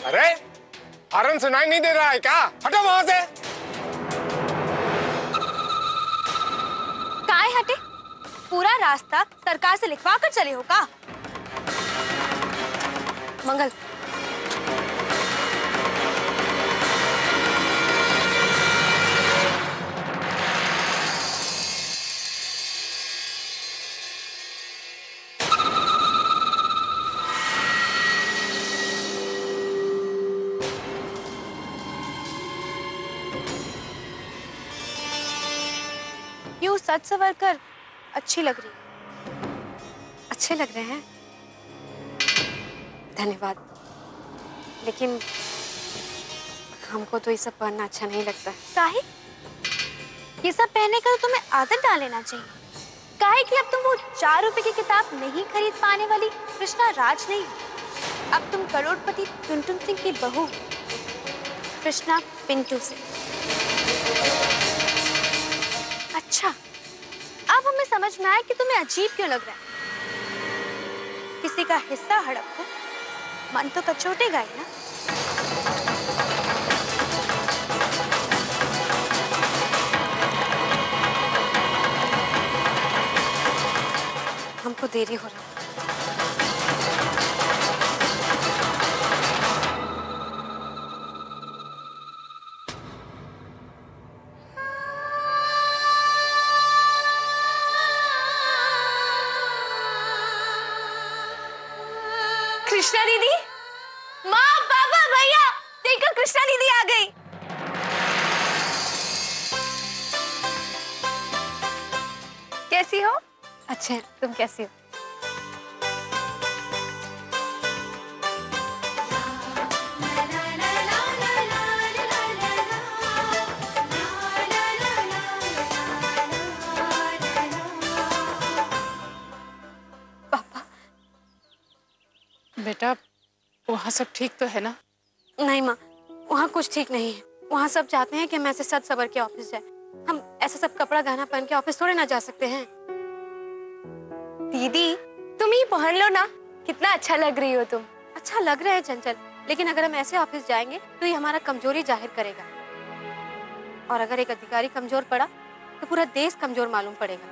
अरे हॉर्न सुनाई नहीं दे रहा है क्या? हटो वहां से। काहे हटे? पूरा रास्ता सरकार से लिखवा कर चले हो का? मंगल, यूं सच सवर कर अच्छी लग रही। अच्छे लग रहे हैं, धन्यवाद। लेकिन हमको तो ये सब पढ़ना अच्छा नहीं लगता है। काहे? ये सब पहनने का तो तुम्हें आदत डाल लेना चाहिए। काहे कि अब तुम वो 4 रुपए की किताब नहीं खरीद पाने वाली कृष्णा राज नहीं, अब तुम करोड़पति टुनटुन सिंह की बहू कृष्णा पिंटू सिंह। अच्छा, अब हमें समझ में आया कि तुम्हें अजीब क्यों लग रहा है। किसी का हिस्सा हड़प कर मन तो कचोटेगा ही ना। हमको देरी हो रहा है। कृष्णा दीदी, माँ, पापा, भैया, देखो कृष्णा दीदी आ गई। कैसी हो? अच्छा, तुम कैसी हो? बेटा, वहाँ सब ठीक तो है ना? नहीं माँ, वहाँ कुछ ठीक नहीं है। वहाँ सब चाहते हैं कि हम ऐसे सज सवर के ऑफिस जाए। हम ऐसा सब कपड़ा गहना पहन के ऑफिस थोड़े ना जा सकते हैं। दीदी, तुम ही पहन लो ना, कितना अच्छा लग रही हो तुम। अच्छा लग रहा है चंचल, लेकिन अगर हम ऐसे ऑफिस जाएंगे तो ये हमारा कमजोरी जाहिर करेगा। और अगर एक अधिकारी कमजोर पड़ा तो पूरा देश कमजोर मालूम पड़ेगा।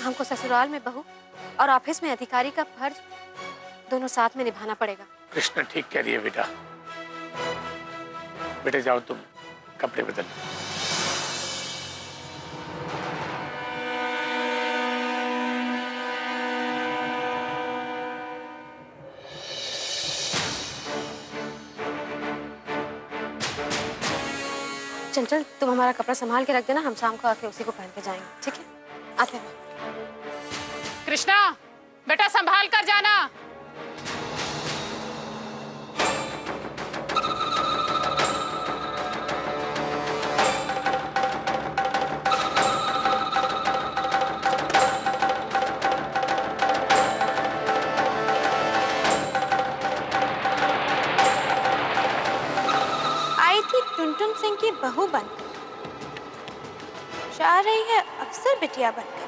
हमको ससुराल में बहू और ऑफिस में अधिकारी का फर्ज दोनों साथ में निभाना पड़ेगा। कृष्णा ठीक कह रही है बेटा। बेटे जाओ, तुम कपड़े बदल। चंचल, तुम हमारा कपड़ा संभाल के रख देना, हम शाम को आके उसी को पहन के जाएंगे, ठीक है? आते हैं। कृष्णा, बेटा संभाल कर जाना। आई थी टुनटुन सिंह की बहू बनकर, जा रही है अक्सर बिटिया बनकर।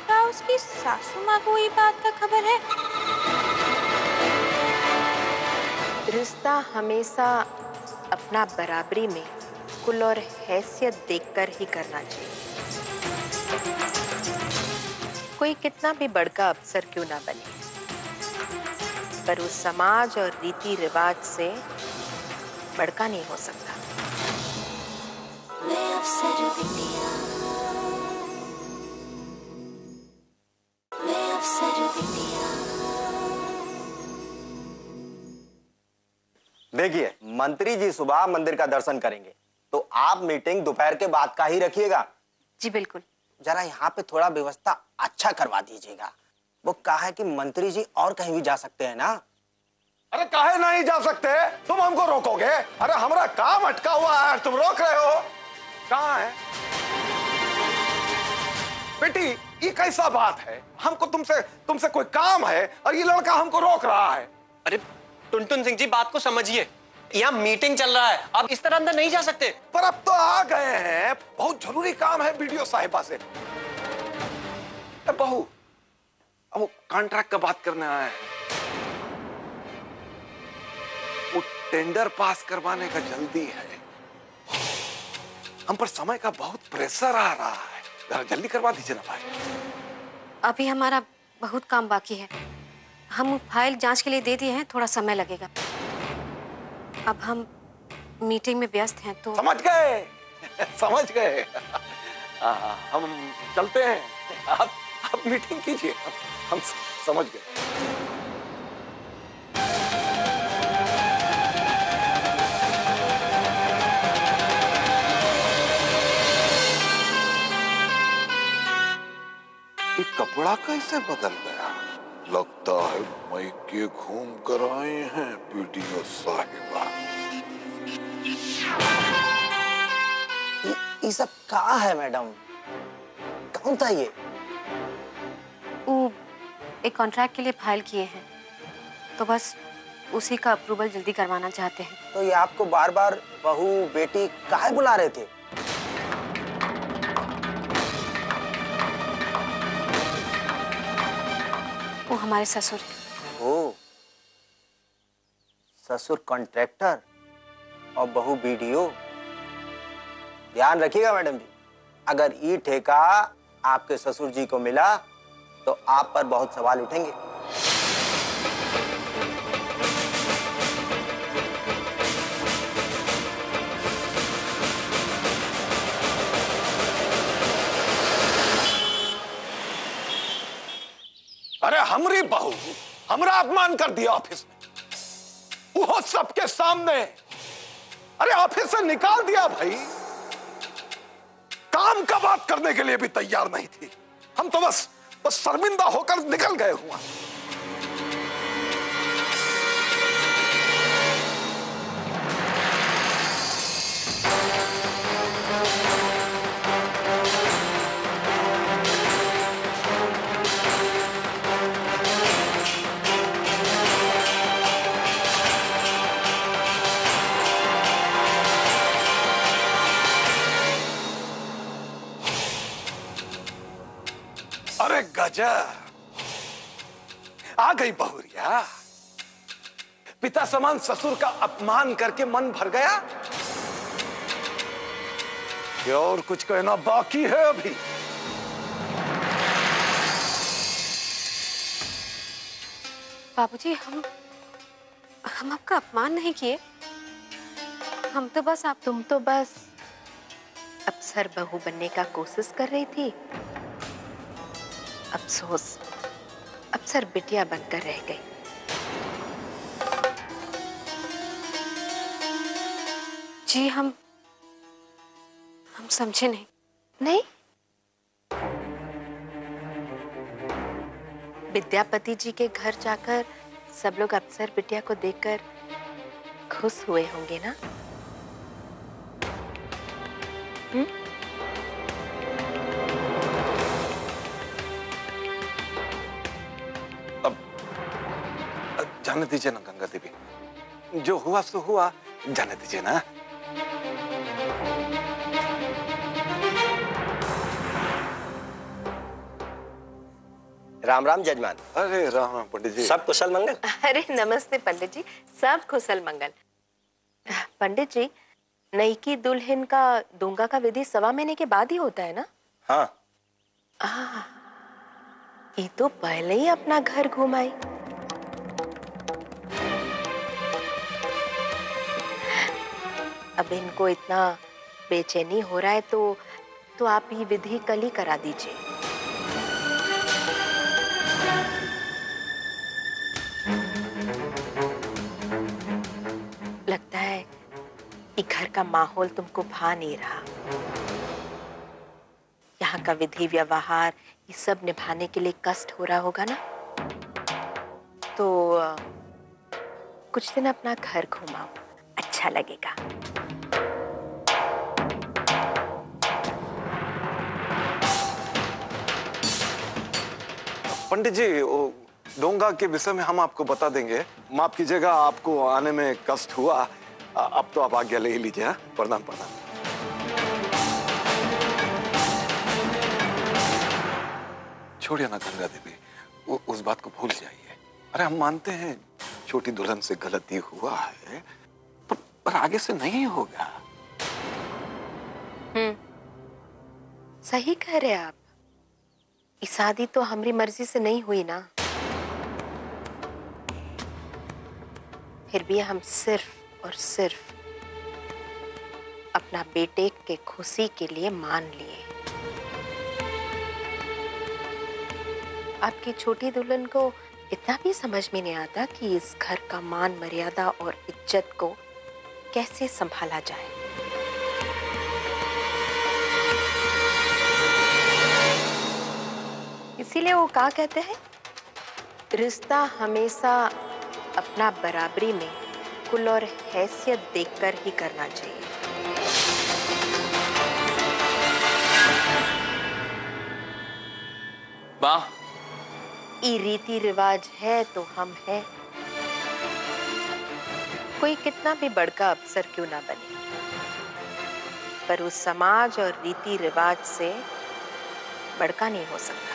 क्या उसकी सासू माँ को ये बात का खबर है? रिश्ता हमेशा अपना बराबरी में कुल और हैसियत देखकर ही करना चाहिए। कोई कितना भी बड़का अफसर क्यों ना बने, पर उस समाज और रीति रिवाज से बड़का नहीं हो सकता। देखिए, मंत्री जी सुबह मंदिर का दर्शन करेंगे, तो आप मीटिंग दोपहर के बाद का ही रखिएगा। जी बिल्कुल। जरा यहाँ पे थोड़ा व्यवस्था अच्छा करवा दीजिएगा। वो कहा है कि मंत्री जी और कहीं भी जा सकते हैं ना। अरे काहे नहीं जा सकते? तुम हमको रोकोगे? अरे हमारा काम अटका हुआ है, तुम रोक रहे हो? कहाँ है बेटी? ये कैसा बात है? हमको तुमसे कोई काम है और ये लड़का हमको रोक रहा है। अरे टुनटुन सिंह जी, बात को समझिए। यहाँ मीटिंग चल रहा है, आप इस तरह अंदर नहीं जा सकते। पर अब तो आ गए हैं, बहुत जरूरी काम है वीडियो साहिबा से। बहू, अब वो कॉन्ट्रैक्ट का बात करने आया है। वो टेंडर पास करवाने का जल्दी है, हम पर समय का बहुत प्रेशर आ रहा है, जरा जल्दी करवा दीजिए ना भाई। अभी हमारा बहुत काम बाकी है। हम फाइल जांच के लिए दे दिए हैं, थोड़ा समय लगेगा। अब हम मीटिंग में व्यस्त हैं तो समझ गए समझ गए। हम चलते हैं, आप मीटिंग कीजिए, हम समझ गए। ये कपड़ा कैसे बदल गया? लगता है मैके घूम कर आए हैं वीडियो साहिबा। ये सब कहाँ है मैडम? कौन था ये? वो एक कॉन्ट्रैक्ट के लिए फाइल किए हैं, तो बस उसी का अप्रूवल जल्दी करवाना चाहते हैं। तो ये आपको बार बार बहू बेटी काहे बुला रहे थे? वो हमारे ससुर। ओ, ससुर कॉन्ट्रैक्टर और बहू बीडीओ। ध्यान रखिएगा मैडम जी, अगर ये ठेका आपके ससुर जी को मिला तो आप पर बहुत सवाल उठेंगे। अरे हमरी बहू हमरा अपमान कर दिया ऑफिस में, वो सबके सामने। अरे ऑफिस से निकाल दिया भाई, काम का बात करने के लिए भी तैयार नहीं थी। हम तो बस शर्मिंदा होकर निकल गए हुआ। अरे गजब, आ गई बहुरिया। पिता समान ससुर का अपमान करके मन भर गया, या और कुछ कहना बाकी है अभी? बाबूजी, हम आपका अपमान नहीं किए। हम तो बस तुम तो बस अफसर बहू बनने का कोशिश कर रही थी। अफसोस, अफसर बिटिया बनकर रह गई। जी, हम समझे नहीं। नहीं, विद्यापति जी के घर जाकर सब लोग अफसर बिटिया को देखकर खुश हुए होंगे ना? जाने दीजिए ना गंगा देवी, जो हुआ सो हुआ, जाने दीजिए ना। राम राम जजमान। अरे राम राम पंडित जी। सब कुशल मंगल? अरे नमस्ते पंडित जी, सब कुशल मंगल। पंडित जी, नईकी दुल्हन का दूंगा का विधि 1.25 महीने के बाद ही होता है ना? हाँ। ये तो पहले ही अपना घर घुमाई। अब इनको इतना बेचैनी हो रहा है तो आप ये विधि कल ही करा दीजिए। लगता है कि घर का माहौल तुमको भा नहीं रहा। यहाँ का विधि व्यवहार ये सब निभाने के लिए कष्ट हो रहा होगा ना? तो कुछ दिन अपना घर घुमाओ, अच्छा लगेगा। पंडित जी, वो डोंगा के विषय में हम आपको बता देंगे। माफ कीजिएगा, आपको आने में कष्ट हुआ। अब तो आप आज्ञा ले ही लीजिए। प्रणाम प्रणाम। छोड़िए ना गंगा देवी, उस बात को भूल जाइए। अरे हम मानते हैं छोटी दुल्हन से गलती हुआ है, पर आगे से नहीं होगा। सही कह रहे आप। ये शादी तो हमारी मर्जी से नहीं हुई ना। फिर भी हम सिर्फ और सिर्फ अपना बेटे के खुशी के लिए मान लिए। आपकी छोटी दुल्हन को इतना भी समझ में नहीं आता कि इस घर का मान मर्यादा और इज्जत को कैसे संभाला जाए। इसीलिए वो क्या कहते हैं, रिश्ता हमेशा अपना बराबरी में कुल और हैसियत देखकर ही करना चाहिए। माँ, ये रीति रिवाज है तो हम हैं। कोई कितना भी बड़का अफसर क्यों ना बने, पर उस समाज और रीति रिवाज से बड़का नहीं हो सकता।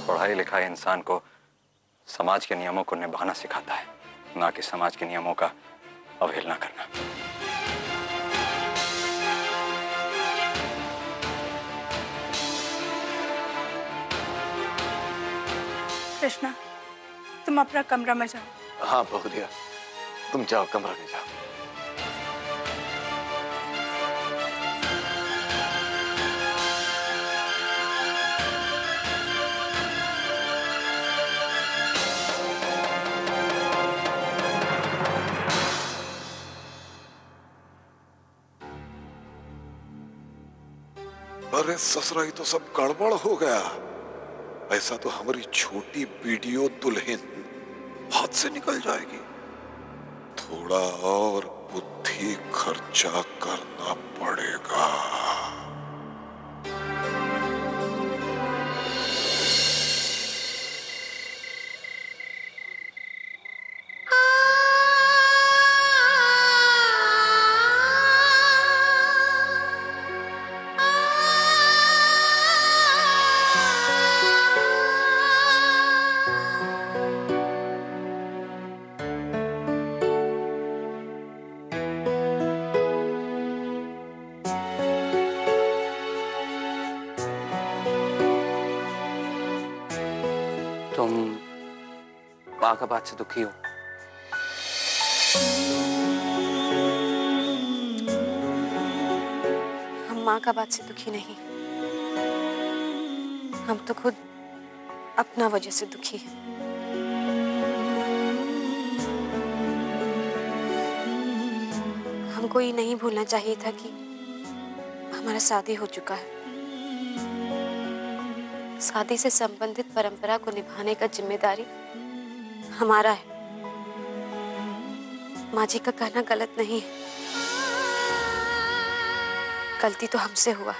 पढ़ाई लिखाई इंसान को समाज के नियमों को निभाना सिखाता है, ना कि समाज के नियमों का अवहेलना करना। कृष्णा, तुम अपना कमरा में जाओ। हाँ बहुरिया, तुम जाओ कमरा में जाओ। अरे ससुरा, ये तो सब गड़बड़ हो गया। ऐसा तो हमारी छोटी वीडियो दुल्हन हाथ से निकल जाएगी। थोड़ा और बुद्धि खर्चा करना पड़ेगा। तुम माँ का बात से दुखी हो? हम माँ का बात से दुखी नहीं, हम तो खुद अपना वजह से दुखी हैं। हमको ये नहीं भूलना चाहिए था कि हमारा शादी हो चुका है। शादी से संबंधित परंपरा को निभाने का जिम्मेदारी हमारा है। माँ जी का कहना गलत नहीं है, गलती तो हमसे हुआ।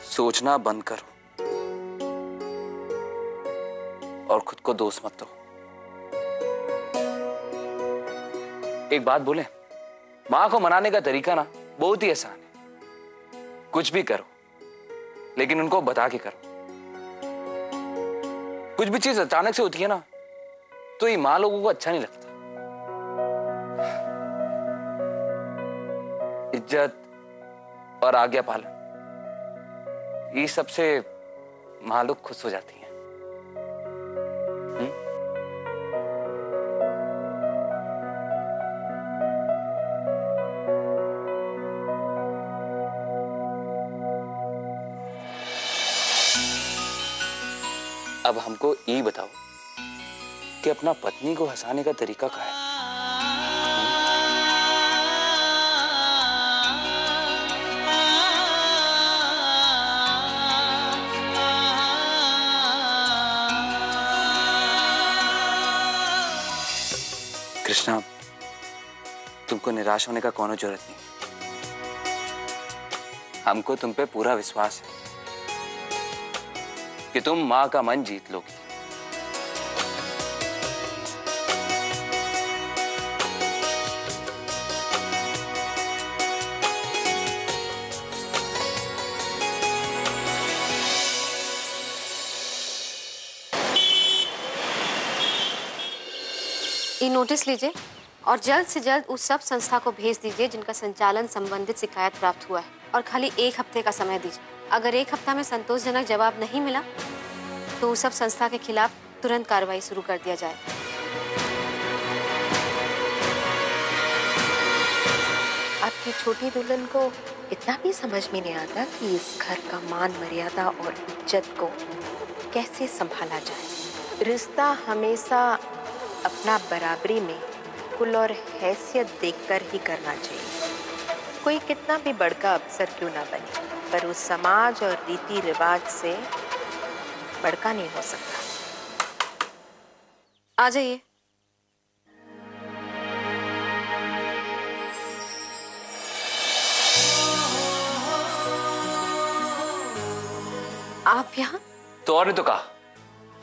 सोचना बंद करो और खुद को दोष मत दो। एक बात बोले, माँ को मनाने का तरीका ना बहुत ही आसान है। कुछ भी करो, लेकिन उनको बता के करो। कुछ भी चीज अचानक से होती है ना, तो ये माँ लोगों को अच्छा नहीं लगता। इज्जत और आज्ञा पालन, ये सबसे माँ लोग खुश हो जाती हैं। अब हमको ये बताओ कि अपना पत्नी को हंसाने का तरीका क्या है? कृष्णा, तुमको निराश होने का कोनो जरूरत नहीं। हमको तुम पे पूरा विश्वास है कि तुम माँ का मन जीत लोगी। ये नोटिस लीजिए और जल्द से जल्द उस सब संस्था को भेज दीजिए जिनका संचालन संबंधित शिकायत प्राप्त हुआ है, और खाली 1 हफ्ते का समय दीजिए। अगर 1 हफ्ता में संतोषजनक जवाब नहीं मिला तो उस सब संस्था के खिलाफ तुरंत कार्रवाई शुरू कर दिया जाए। आपकी छोटी दुल्हन को इतना भी समझ में नहीं आता कि इस घर का मान मर्यादा और इज्जत को कैसे संभाला जाए। रिश्ता हमेशा अपना बराबरी में कुल और हैसियत देखकर ही करना चाहिए। कोई कितना भी बड़का अफसर क्यों ना बने, पर उस समाज और रीति रिवाज से बड़का नहीं हो सकता। आ जाइए। आप यहाँ? तो और नहीं तो कहा,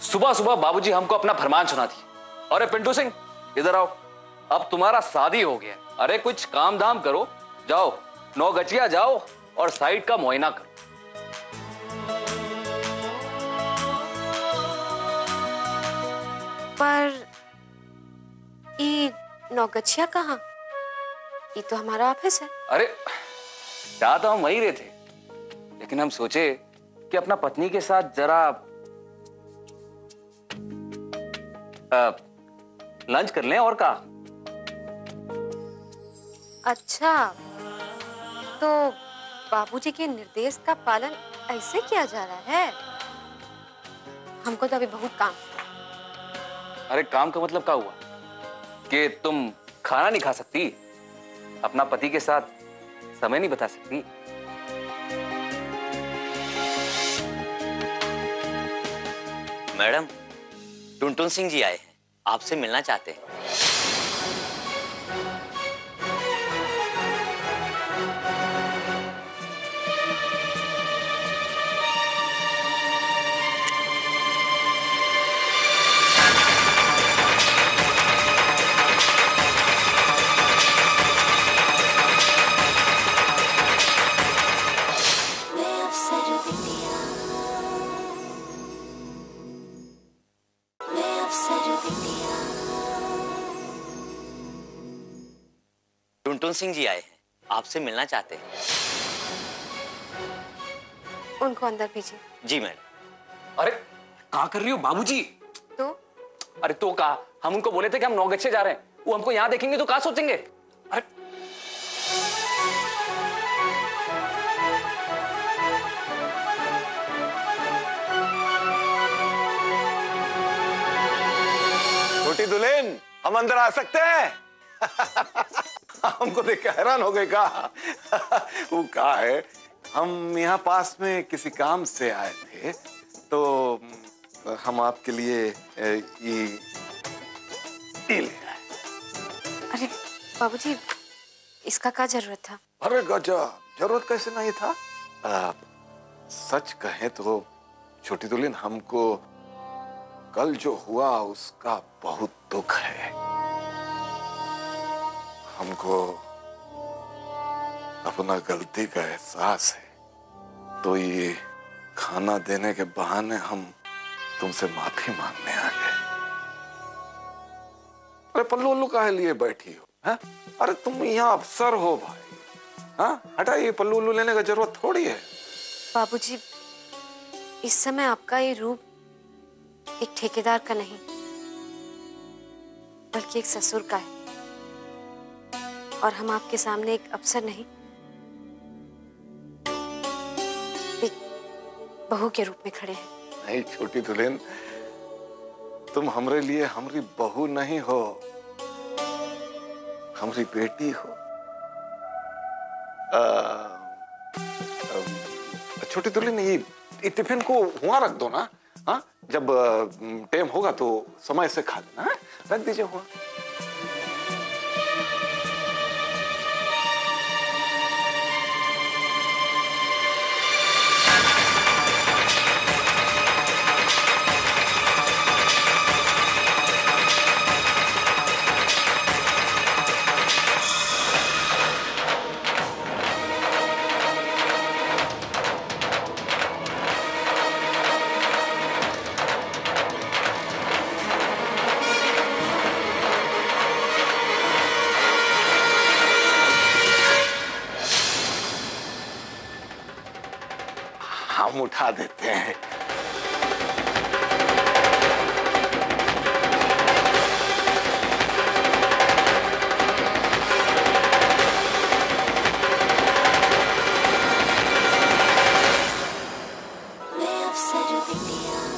सुबह सुबह बाबूजी हमको अपना फरमान सुना दी। अरे पिंटू सिंह, इधर आओ, अब तुम्हारा शादी हो गया। अरे कुछ काम धाम करो, जाओ 9 गचिया जाओ और साइट का मुआयना करो। पर ये 9 गचिया कहाँ? ये तो हमारा ऑफिस है। अरे जा तो हम वही रहे थे, लेकिन हम सोचे कि अपना पत्नी के साथ जरा लंच कर लें। और का? अच्छा, तो बाबूजी के निर्देश का पालन ऐसे किया जा रहा है? हमको तो अभी बहुत काम है। अरे काम का मतलब क्या हुआ कि तुम खाना नहीं खा सकती, अपना पति के साथ समय नहीं बिता सकती? मैडम, टुनटुन सिंह जी आए हैं, आपसे मिलना चाहते हैं। टुनटुन सिंह जी आए हैं, आपसे मिलना चाहते हैं। उनको अंदर भेजिए। जी मैडम। अरे क्या कर रही हो बाबूजी? तो? अरे तो कहा, हम उनको बोले थे कि हम 9 गच्छे जा रहे हैं, वो हमको यहाँ देखेंगे तो क्या सोचेंगे? अरे छोटी दुल्हन, हम अंदर आ सकते हैं? हमको देख के हैरान हो गए। कहा वो कहा है, हम यहाँ पास में किसी काम से आए थे, तो हम आपके लिए ये ले आए। अरे बाबूजी, इसका क्या जरूरत था? अरे गजब, जरूरत कैसे नहीं था? सच कहें तो छोटी दुल्हन, हमको कल जो हुआ उसका बहुत दुख है। हमको अपना गलती का एहसास है, तो ये खाना देने के बहाने हम तुमसे माफी मांगने आ गए। अरे पल्लू उल्लू काहे लिए बैठी हो? है? अरे तुम यहाँ अफसर हो भाई। हाँ, हटा, ये पल्लू उल्लू लेने का जरूरत थोड़ी है। बाबूजी, इस समय आपका ये रूप एक ठेकेदार का नहीं, बल्कि एक ससुर का है, और हम आपके सामने एक अफसर नहीं, एक बहू के रूप में खड़े हैं। नहीं छोटी दुल्हन, तुम हमरे लिए हमारी बहू नहीं हो, हमारी बेटी हो। छोटी दुल्हन, ये टिफिन को वहां रख दो ना। हाँ, जब टाइम होगा तो समय से खा लेना। रख दीजिए वहां। हम उठा देते हैं। Way of Saturday,